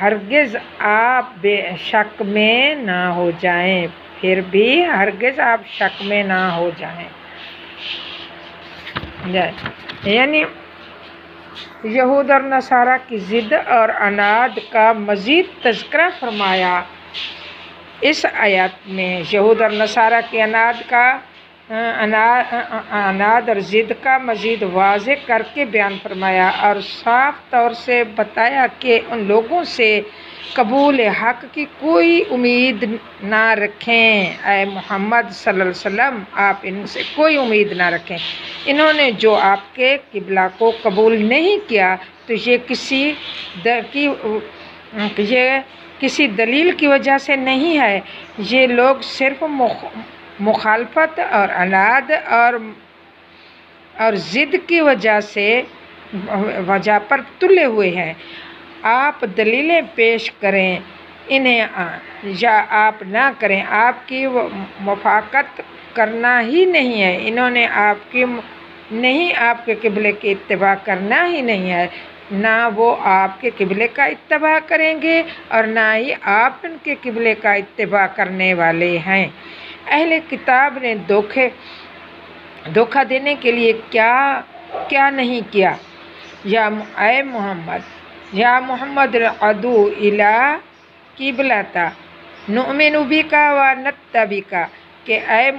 ہرگز آپ بے شک میں نہ ہو جائیں، پھر بھی ہرگز آپ شک میں نہ ہو جائیں۔ یعنی یہود اور نصارہ کی ضد اور عناد کا مزید تذکرہ فرمایا اس آیات میں۔ یہود اور نصارہ کی عناد اور ضد کا مزید واضح کر کے بیان فرمایا اور صاف طور سے بتایا کہ ان لوگوں سے قبول حق کی کوئی امید نہ رکھیں۔ اے محمد صلی اللہ علیہ وسلم، آپ ان سے کوئی امید نہ رکھیں۔ انہوں نے جو آپ کے قبلہ کو قبول نہیں کیا تو یہ کسی دلیل کی وجہ سے نہیں ہے، یہ لوگ صرف مخالفت اور عناد اور ضد کی وجہ پر تلے ہوئے ہیں۔ آپ دلیلیں پیش کریں انہیں یا آپ نہ کریں، آپ کی موافقت کرنا ہی نہیں ہے۔ انہوں نے آپ کے قبلے کی اتباع کرنا ہی نہیں ہے، نہ وہ آپ کے قبلے کا اتباع کریں گے اور نہ ہی آپ ان کے قبلے کا اتباع کرنے والے ہیں۔ اہل کتاب نے دھوکہ دینے کے لیے کیا نہیں کیا۔ یا محمد ادعو الی قبلۃ نؤمن بک ونتبعک، کہ اے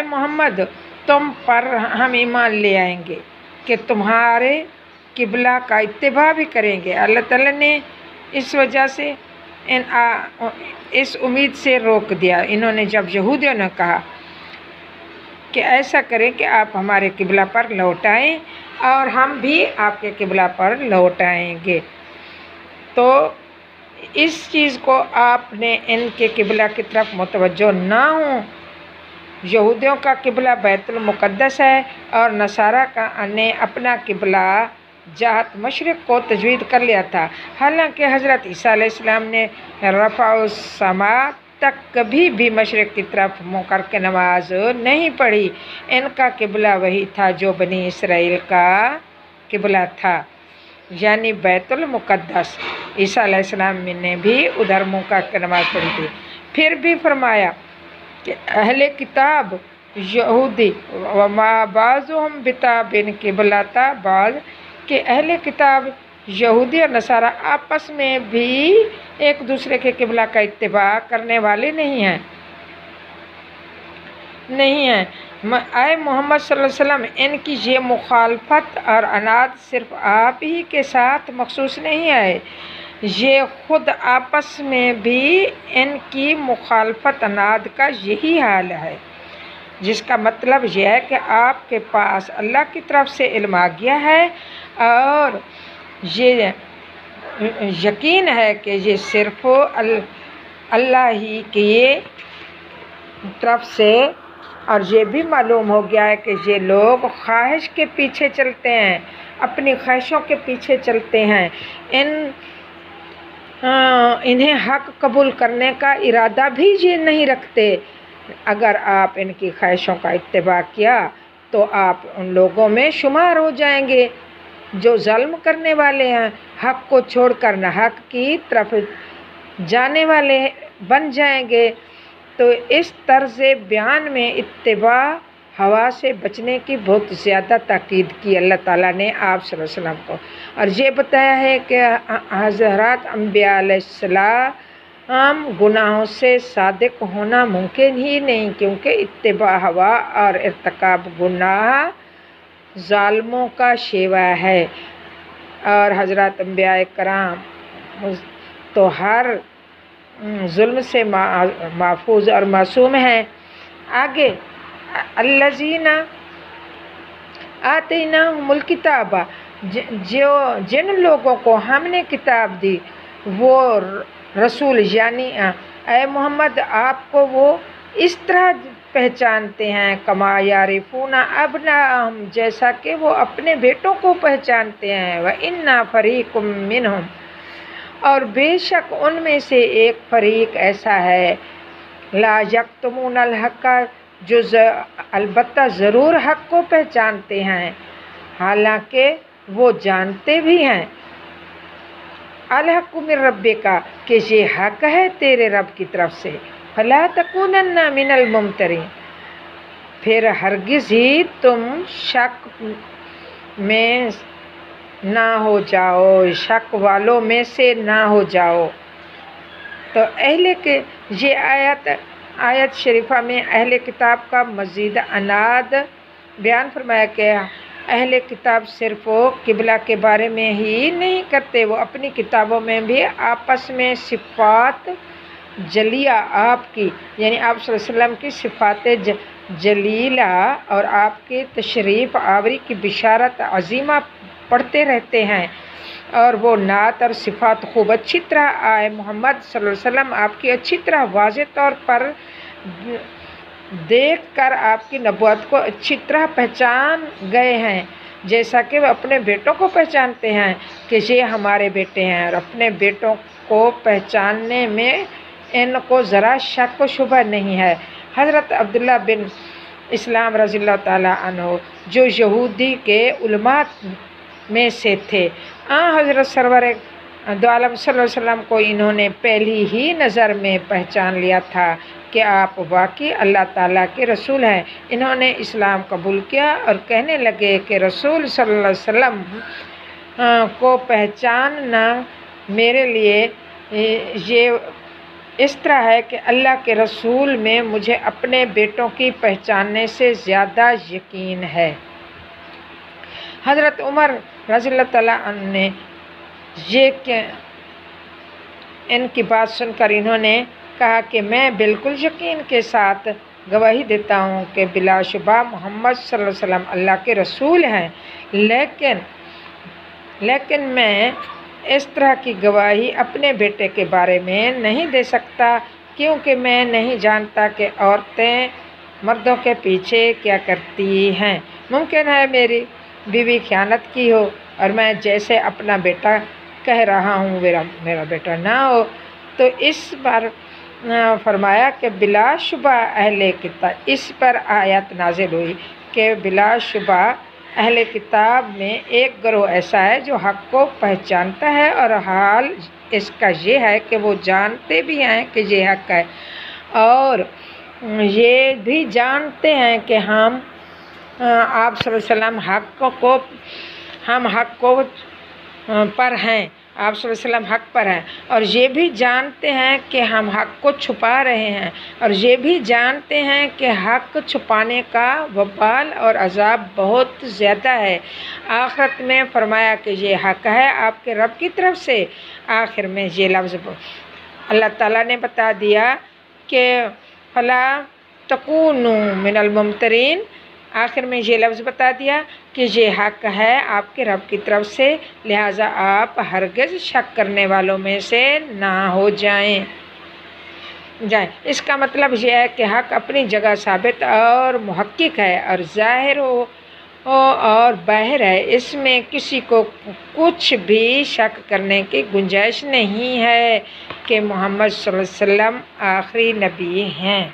محمد تم پر ہم ایمان لے آئیں گے کہ تمہارے قبلہ کا اتباع بھی کریں گے۔ اللہ تعالیٰ نے اس وجہ سے اس امید سے روک دیا۔ انہوں نے جب یہودیوں نے کہا کہ ایسا کریں کہ آپ ہمارے قبلہ پر لوٹ آئیں اور ہم بھی آپ کے قبلہ پر لوٹ آئیں گے، تو اس چیز کو آپ نے ان کے قبلہ کی طرف متوجہ نہ ہوں۔ یہودیوں کا قبلہ بیت المقدس ہے اور نصارہ نے اپنا قبلہ جہت مشرق کو تجوید کر لیا تھا، حالانکہ حضرت عیسیٰ علیہ السلام نے رفع السماء تک کبھی بھی مشرق کی طرف منہ کر کے نماز نہیں پڑھی۔ ان کا قبلہ وہی تھا جو بنی اسرائیل کا قبلہ تھا، یعنی بیت المقدس۔ عیسیٰ علیہ السلام نے بھی ادھر منہ کر کے نماز پڑھی تھی۔ پھر بھی فرمایا کہ اہل کتاب یہودی وما بعضهم بتابع قبلۃ بعض، کہ اہل کتاب یہودی اور نصارہ آپس میں بھی ایک دوسرے کے قبلہ کا اتباع کرنے والے نہیں ہیں۔ اے محمد صلی اللہ علیہ وسلم، ان کی یہ مخالفت اور عناد صرف آپ ہی کے ساتھ مخصوص نہیں ہے، یہ خود آپس میں بھی ان کی مخالفت عناد کا یہی حال ہے، جس کا مطلب یہ ہے کہ آپ کے پاس اللہ کی طرف سے علم آ گیا ہے اور یہ یقین ہے کہ یہ صرف اللہ ہی کی طرف سے، اور یہ بھی معلوم ہو گیا ہے کہ یہ لوگ خواہش کے پیچھے چلتے ہیں، اپنی خواہشوں کے پیچھے چلتے ہیں، انہیں حق قبول کرنے کا ارادہ بھی یہ نہیں رکھتے۔ اگر آپ ان کی خواہشوں کا اتباع کیا تو آپ ان لوگوں میں شمار ہو جائیں گے جو ظلم کرنے والے ہیں، حق کو چھوڑ کر نہ حق کی طرف جانے والے بن جائیں گے۔ تو اس طرز بیان میں اتباع ہوا سے بچنے کی بہت زیادہ تاکید کی اللہ تعالیٰ نے آپ صلی اللہ علیہ وسلم کو، اور یہ بتایا ہے کہ حضرات انبیاء علیہ السلام گناہوں سے صادق ہونا ممکن ہی نہیں، کیونکہ اتباع ہوا اور ارتکاب گناہ ظالموں کا شیوا ہے، اور حضرات انبیاء کرام تو ہر ظلم سے محفوظ اور معصوم ہیں۔ آگے الذین آتیناہم الکتاب، جن لوگوں کو ہم نے کتاب دی، وہ رسول یعنی اے محمد آپ کو وہ اس طرح پہچانتے ہیں کما یعرفون ابناءہم، جیسا کہ وہ اپنے بیٹوں کو پہچانتے ہیں۔ وَإِنَّ فَرِيقٌ مِّنْهُمْ، اور بے شک ان میں سے ایک فریق ایسا ہے، لا یکتمون الحق، جو البتہ ضرور حق کو پہچانتے ہیں، حالانکہ وہ جانتے بھی ہیں الحق من ربک کہ یہ حق ہے تیرے رب کی طرف سے، فلا تکونن من الممترین، پھر ہرگز ہی تم شک میں نہ ہو جاؤ، شک والوں میں سے نہ ہو جاؤ۔ تو یہ آیت شریفہ میں اہل کتاب کا مزید اناد بیان فرمایا کہ اہل کتاب صرف قبلہ کے بارے میں ہی نہیں کرتے، وہ اپنی کتابوں میں بھی آپس میں صفات جلیہ آپ کی، یعنی آپ صلی اللہ علیہ وسلم کی صفات جلیلہ اور آپ کی تشریف آوری کی بشارت عظیمہ پڑھتے رہتے ہیں، اور وہ نعت اور صفات خوب اچھی طرح آئے محمد صلی اللہ علیہ وسلم آپ کی اچھی طرح واضح طور پر دیکھ کر آپ کی نبوت کو اچھی طرح پہچان گئے ہیں، جیسا کہ وہ اپنے بیٹوں کو پہچانتے ہیں کہ یہ ہمارے بیٹے ہیں، اور اپنے بیٹوں کو پہچاننے میں ان کو ذرا شک و شبہ نہیں ہے۔ حضرت عبداللہ بن اسلام رضی اللہ تعالیٰ عنہ جو یہودی کے علماء میں سے تھے، حضرت سرور دو عالم صلی اللہ علیہ وسلم کو انہوں نے پہلی ہی نظر میں پہچان لیا تھا کہ آپ واقعی اللہ تعالیٰ کے رسول ہیں۔ انہوں نے اسلام قبول کیا اور کہنے لگے کہ رسول صلی اللہ علیہ وسلم کو پہچاننا میرے لیے یہ اس طرح ہے کہ اللہ کے رسول میں مجھے اپنے بیٹوں کی پہچاننے سے زیادہ یقین ہے۔ حضرت عمر رضی اللہ تعالیٰ عنہ نے ان کی بات سن کر انہوں نے کہا کہ میں بالکل یقین کے ساتھ گواہی دیتا ہوں کہ بلا شبہ محمد صلی اللہ علیہ وسلم اللہ کے رسول ہیں، لیکن میں اس طرح کی گواہی اپنے بیٹے کے بارے میں نہیں دے سکتا، کیونکہ میں نہیں جانتا کہ عورتیں مردوں کے پیچھے کیا کرتی ہیں۔ ممکن ہے میری بیوی خیانت کی ہو اور میں جیسے اپنا بیٹا کہہ رہا ہوں میرا بیٹا نہ ہو۔ تو اس پر فرمایا کہ بلا شبہ اہل کتاب، اس پر آیت نازل ہوئی کہ بلا شبہ اہل کتاب میں ایک گروہ ایسا ہے جو حق کو پہچانتا ہے، اور حال اس کا یہ ہے کہ وہ جانتے بھی ہیں کہ یہ حق ہے، اور یہ بھی جانتے ہیں کہ ہم آپ صلی اللہ علیہ وسلم حق کو پر ہیں، آپ صلی اللہ علیہ وسلم حق پر ہیں، اور یہ بھی جانتے ہیں کہ ہم حق کو چھپا رہے ہیں، اور یہ بھی جانتے ہیں کہ حق چھپانے کا وبال اور عذاب بہت زیادہ ہے۔ آخرت میں فرمایا کہ یہ حق ہے آپ کے رب کی طرف سے۔ آخر میں یہ لفظ اللہ تعالیٰ نے بتا دیا کہ فلا تکونوا من الممترین، آخر میں یہ لفظ بتا دیا کہ یہ حق ہے آپ کے رب کی طرف سے، لہٰذا آپ ہرگز شک کرنے والوں میں سے نہ ہو جائیں۔ اس کا مطلب یہ ہے کہ حق اپنی جگہ ثابت اور محقق ہے، اور ظاہر ہو اور باہر ہے، اس میں کسی کو کچھ بھی شک کرنے کی گنجائش نہیں ہے کہ محمد صلی اللہ علیہ وسلم آخری نبی ہیں۔